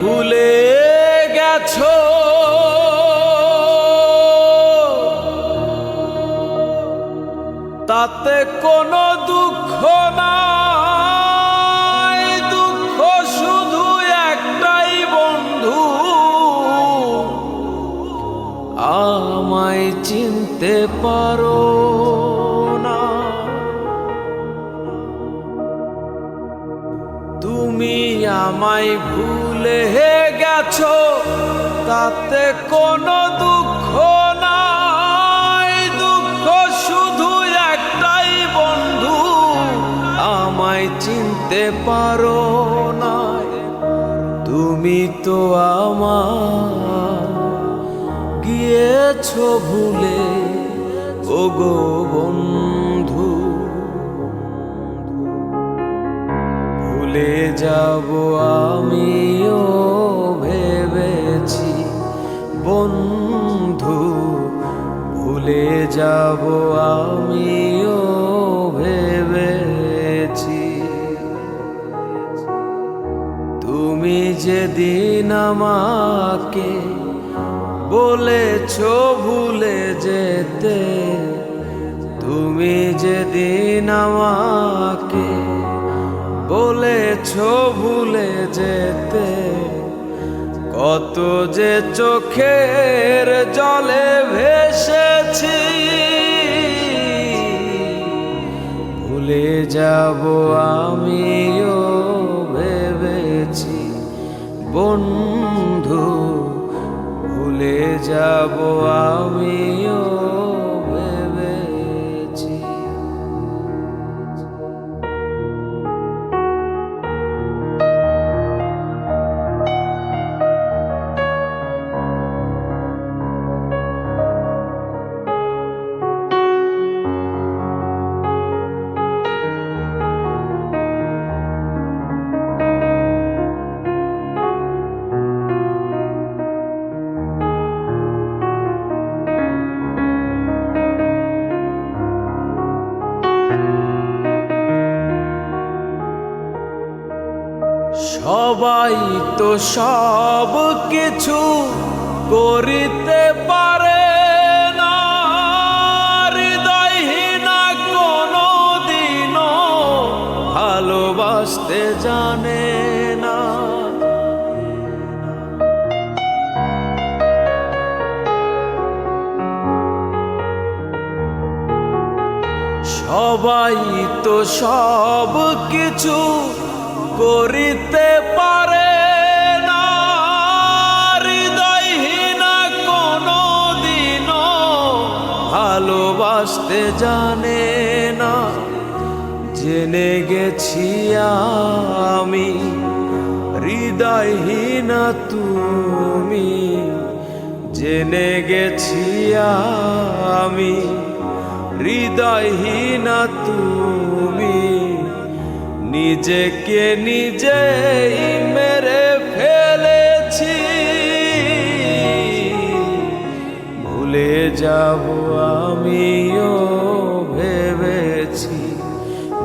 ভুলে গেছো তাতে কোনো দুঃখ নাই, দুঃখ শুধু একটাই বন্ধু, আমায় চিনতে পারো না। তুমি আমায় ভুলে গেছো তাতে কোনো দুঃখ নাই, দুঃখ শুধু একটাই বন্ধু, আমায় চিনতে পারো না। তুমি তো আমার গিয়েছো ভুলে ওগো বন্ধু, ভুলে যাব আমিও ভেবেছি বন্ধু, ভুলে যাব আমিও ভেবেছি। তুমি যেদিন আমাকে বলেছো ভুলে যেতে, তুমি যেদিন আমাকে বলেছো ভুলে যেতে, কত যে চোখের জলে ভেসেছি, ভুলে যাব আমিও ভেবেছি বন্ধু, ভুলে যাব আমিও ভেবেছি। সবাই তো সব কিছু করিতে পারে না, হৃদয়হীনা কোনো দিনও ভালোবাসতে জানে না। সবাই তো সব কিছু করিতে পারে না, হৃদয়হীনা কোনো দিনও ভালোবাসতে জানে না। জেনে গেছি আমি হৃদয়হীনা তুমি, জেনে গেছি আমি হৃদয়হীনা তুমি, নিজেকে নিজেই মেরে ফেলেছি, ভুলে যাব আমিও ভেবেছি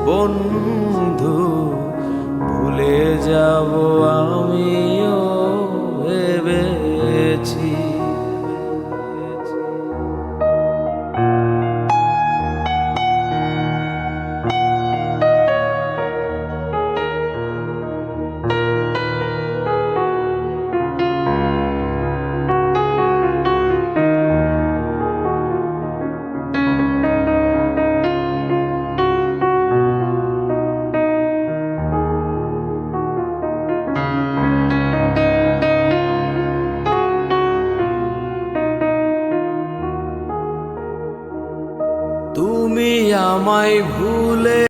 বন্ধু, ভুলে যাব আমিও ভেবেছি। তুমি আমায় ভুলে